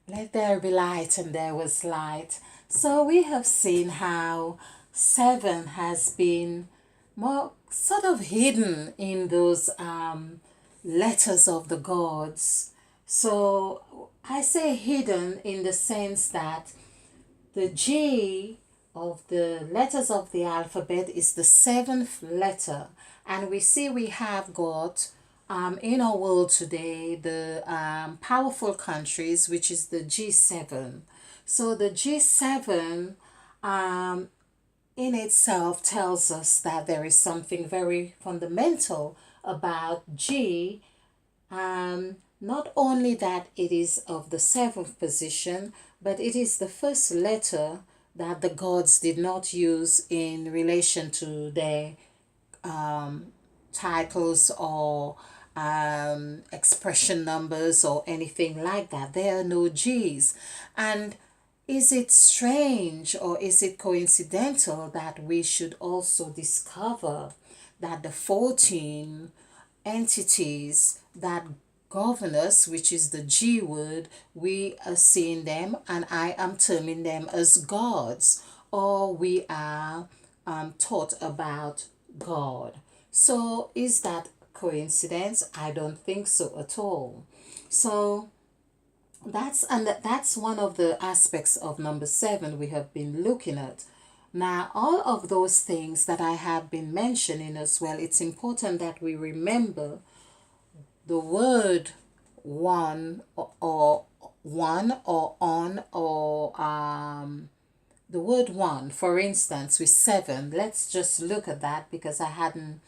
Let there be light, and there was light. So we have seen how seven has been more sort of hidden in those letters of the gods. So I say hidden in the sense that the G of the letters of the alphabet is the seventh letter, and we see we have got in our world today the powerful countries, which is the G7. So the G7 um, in itself tells us that there is something very fundamental about G, not only that it is of the seventh position, but it is the first letter that the gods did not use in relation to their titles or expression numbers or anything like that. There are no G's. And is it strange or is it coincidental that we should also discover that the 14 entities that govern us, which is the G word, we are seeing them and I am terming them as gods, or we are taught about God. So is that coincidence? I don't think so at all. So that's one of the aspects of number seven we have been looking at. Now, all of those things that I have been mentioning as well, it's important that we remember the word one or one or on or the word one, for instance, with seven. Let's just look at that because I hadn't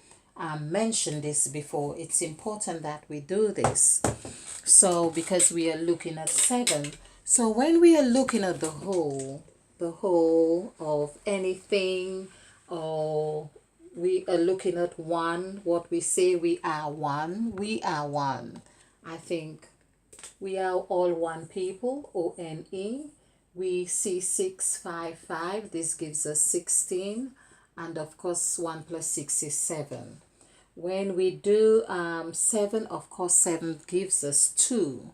mentioned this before. It's important that we do this. So, because we are looking at seven. So, when we are looking at the whole of anything, or we are looking at one, what we say we are one, we are one. I think we are all one people, ONE. We see 655, this gives us 16, and of course 1 plus 6 is 7. When we do 7, of course 7 gives us 2.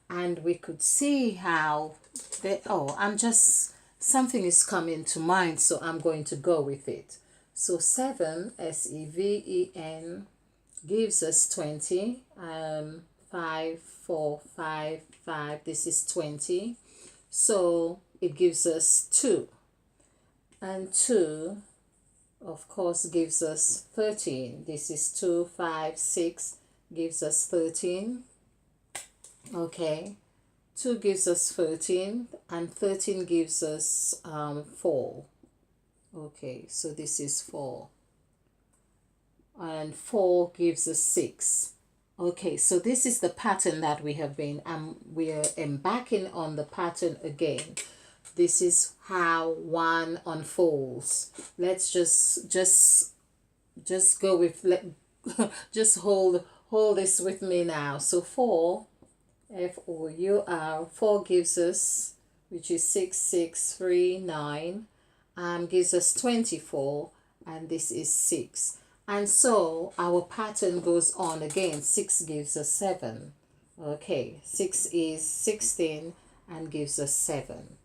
And we could see how, I'm just, something is coming to mind, so I'm going to go with it. So 7, SEVEN, gives us 20. 5, 4, 5, 5, this is 20. So it gives us 2. And 2, of course, gives us 13. This is 2, 5, 6, gives us 13. Okay. 2 gives us 13, and 13 gives us 4. Okay, so this is 4. And 4 gives us 6. Okay, so this is the pattern that we have been, we are embarking on the pattern again. This is how one unfolds. Let's just go with, just hold this with me now. So 4, FOUR, 4 gives us, which is 6, 6, 3, 9, gives us 24, and this is 6. And so our pattern goes on again. 6 gives us 7. Okay, 6 is 16 and gives us 7.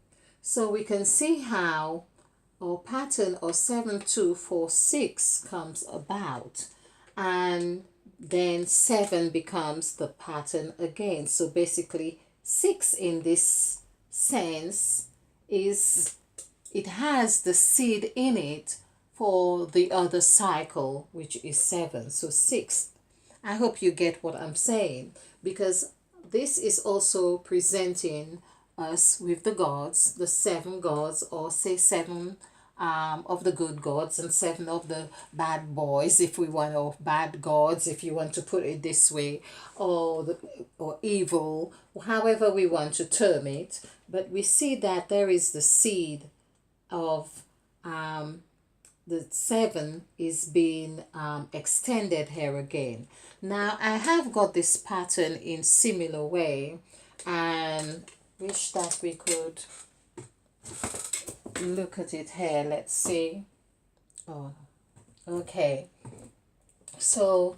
So we can see how our pattern of 7246 comes about. And then 7 becomes the pattern again. So basically 6 in this sense is, it has the seed in it for the other cycle, which is 7. So 6. I hope you get what I'm saying, because this is also presenting us with the gods, the 7 gods, or say 7 of the good gods and 7 of the bad boys, if we want, or bad gods, if you want to put it this way, or evil, however we want to term it. But we see that there is the seed of the 7 is being extended here again. Now I have got this pattern in similar way, and wish that we could look at it here. Let's see. Oh, okay. So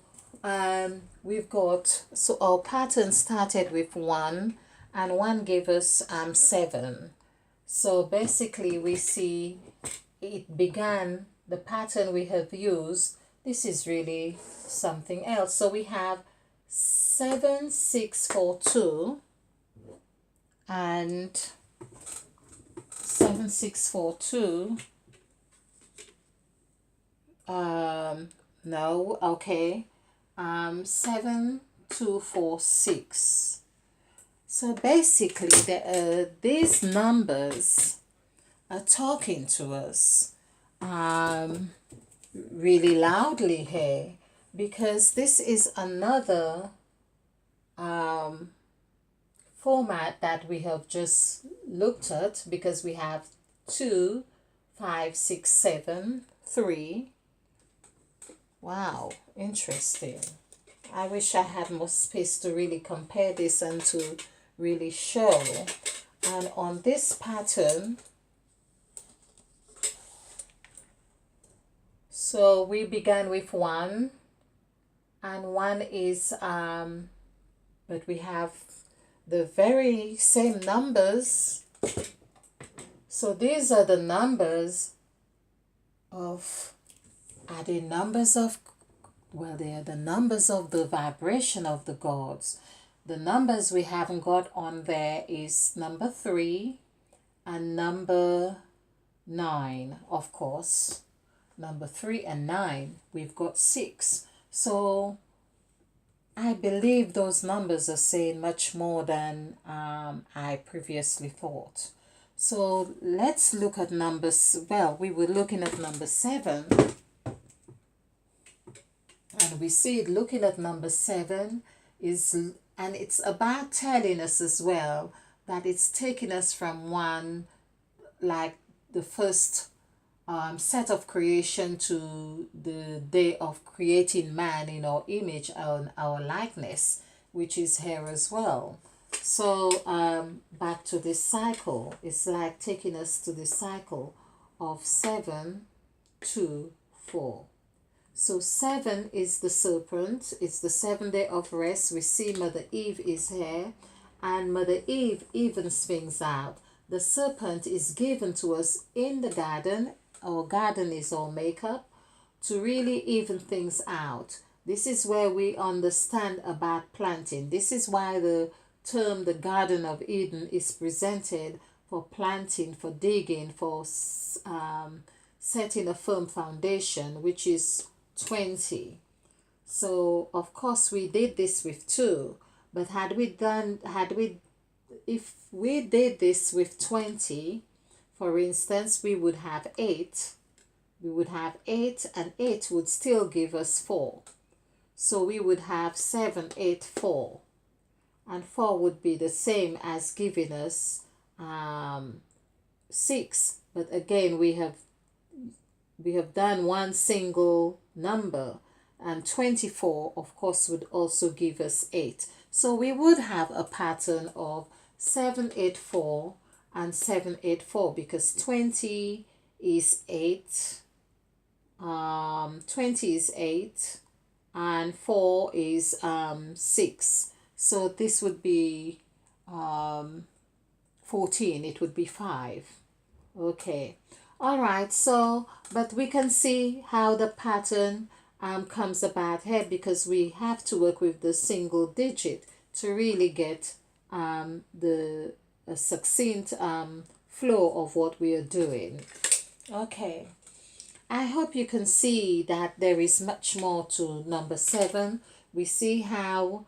we've got, so our pattern started with 1, and 1 gave us 7. So basically we see it began, the pattern we have used, this is really something else. So we have 7, 6, 4, 2 and 7, 6, 4, 2. No, okay. 7, 2, 4, 6. So basically these numbers are talking to us really loudly here, because this is another format that we have just looked at, because we have 2, 5, 6, 7, 3. Wow, interesting. I wish I had more space to really compare this and to really show. And on this pattern, so we began with 1, and 1 is but we have the very same numbers. So these are the numbers of, are they numbers of, well, they are the numbers of the vibration of the gods. The numbers we haven't got on there is number 3 and number 9, of course. Number 3 and 9, we've got 6. So I believe those numbers are saying much more than I previously thought. So let's look at numbers. Well, we were looking at number 7. And we see it, looking at number 7 is, and it's about telling us as well that it's taking us from one, like the first set of creation, to the day of creating man in our image and our likeness, which is here as well. So back to this cycle, it's like taking us to the cycle of 7, 2, 4. So 7 is the serpent, it's the 7th day of rest. We see Mother Eve is here, and Mother Eve evens things out. The serpent is given to us in the garden. Our garden is our makeup to really even things out. This is where we understand about planting. This is why the term the Garden of Eden is presented, for planting, for digging, for setting a firm foundation, which is 20. So of course we did this with 2, but if we did this with 20, for instance, we would have 8. We would have 8, and 8 would still give us 4. So we would have 7, 8, 4. And 4 would be the same as giving us 6. But again, we have done one single number, and 24 of course would also give us 8. So we would have a pattern of 7, 8, 4 and 7, 8, 4, because 20 is 8, 20 is 8, and 4 is 6. So this would be 14. It would be 5. Okay. All right. So, but we can see how the pattern comes about here, because we have to work with the single digit to really get the succinct flow of what we are doing. Okay. I hope you can see that there is much more to number 7. We see how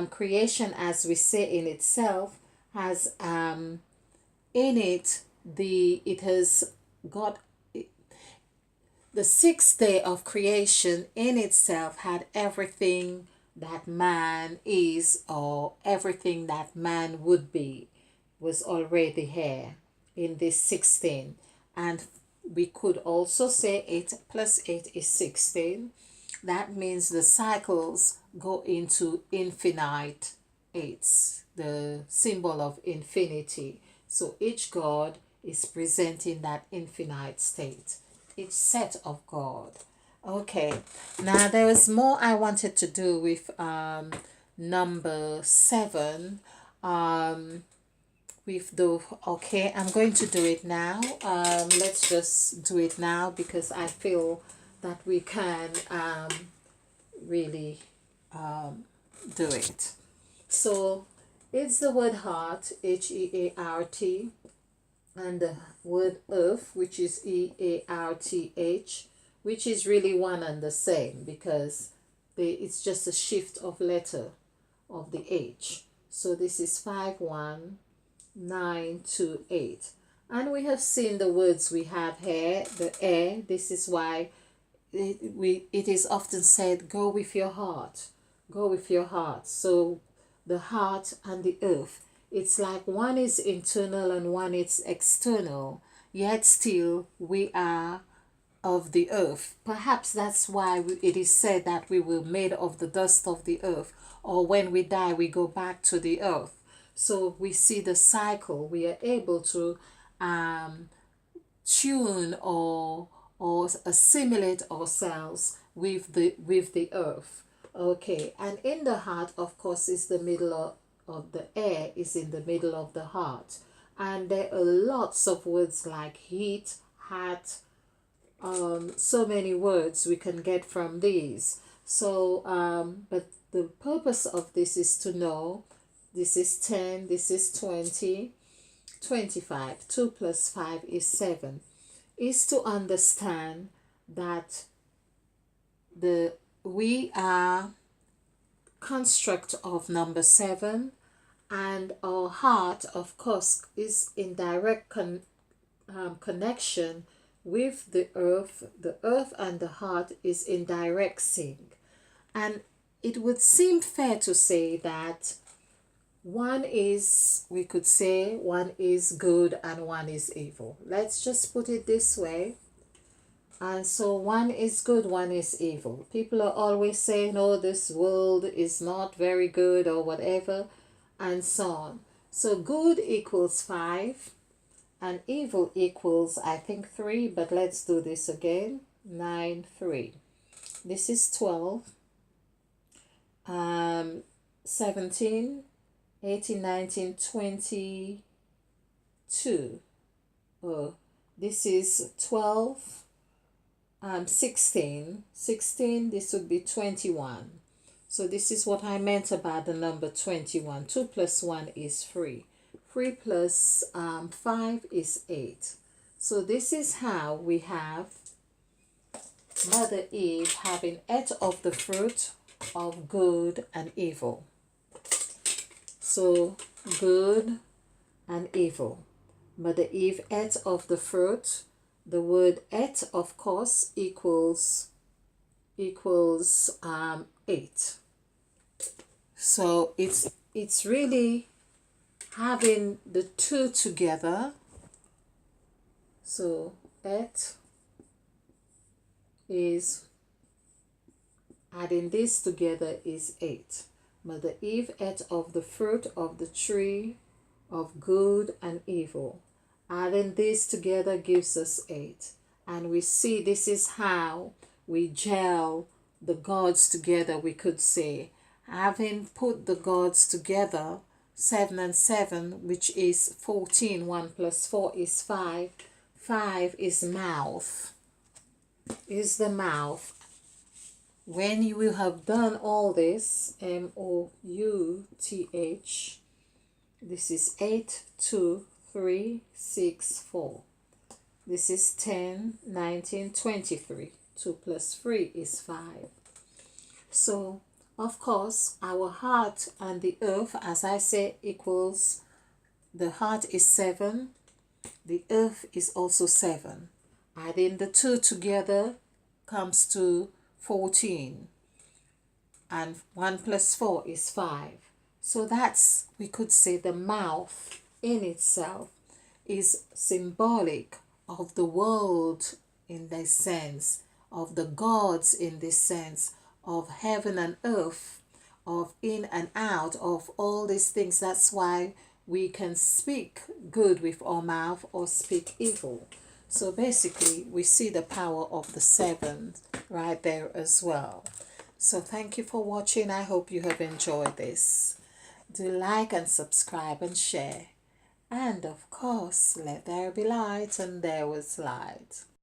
creation, as we say in itself, has in it it has got the 6th day of creation in itself had everything that man is, or everything that man would be, was already here in this 16. And we could also say 8 plus 8 is 16. That means the cycles go into infinite 8s, the symbol of infinity. So each God is presenting that infinite state, each set of God. Okay, now there was more I wanted to do with number 7. with the, okay, I'm going to do it now. Let's just do it now because I feel that we can really do it. So it's the word heart, Heart, and the word earth, which is Earth, which is really one and the same because it's just a shift of letter of the H. So this is 51928. And we have seen the words we have here, the air. This is why it is often said, go with your heart. Go with your heart. So the heart and the earth, it's like one is internal and one is external, yet still we are of the earth. Perhaps that's why it is said that we were made of the dust of the earth, or when we die, we go back to the earth. So we see the cycle. We are able to tune or assimilate ourselves with the earth. Okay, and in the heart, of course, is the middle of the air is in the middle of the heart, and there are lots of words like heat, heart, so many words we can get from these. So but the purpose of this is to know this is 10, this is 20, 25. 2 plus 5 is 7. Is to understand that we are construct of number 7, and our heart, of course, is in direct connection with the earth. The earth and the heart is in direct sync, and it would seem fair to say that one is, we could say, one is good and one is evil. Let's just put it this way. And so one is good, one is evil. People are always saying, oh, this world is not very good or whatever, and so on. So good equals 5 and evil equals, I think, 3, but let's do this again. 9, 3. This is 12, 17, 18, 19, 22. Oh, this is 12, 16, this would be 21. So this is what I meant about the number 21. 2 plus 1 is 3. 3 plus 5 is 8. So this is how we have Mother Eve having ate of the fruit of good and evil. So good and evil. Mother Eve ate of the fruit. The word ate, of course, equals 8. So it's really having the two together. So ate is, adding this together is 8. Mother Eve ate of the fruit of the tree of good and evil. Adding this together gives us 8. And we see this is how we gel the gods together, we could say. Having put the gods together, 7 and 7, which is 14. 1 plus 4 is 5. 5 is mouth. Is the mouth. When you will have done all this, MOUTH, this is 8, 2, 3, 6, 4. This is 10, 19, 23. 2 plus 3 is 5. So, of course, our heart and the earth, as I say, equals, the heart is 7, the earth is also 7. Adding the two together comes to 14. And 1 plus 4 is 5. So that's, we could say, the mouth in itself is symbolic of the world in this sense, of the gods in this sense, of heaven and earth, of in and out, of all these things. That's why we can speak good with our mouth or speak evil. So basically, we see the power of the 7 right there as well. So thank you for watching. I hope you have enjoyed this. Do like and subscribe and share. And course, let there be light, and there was light.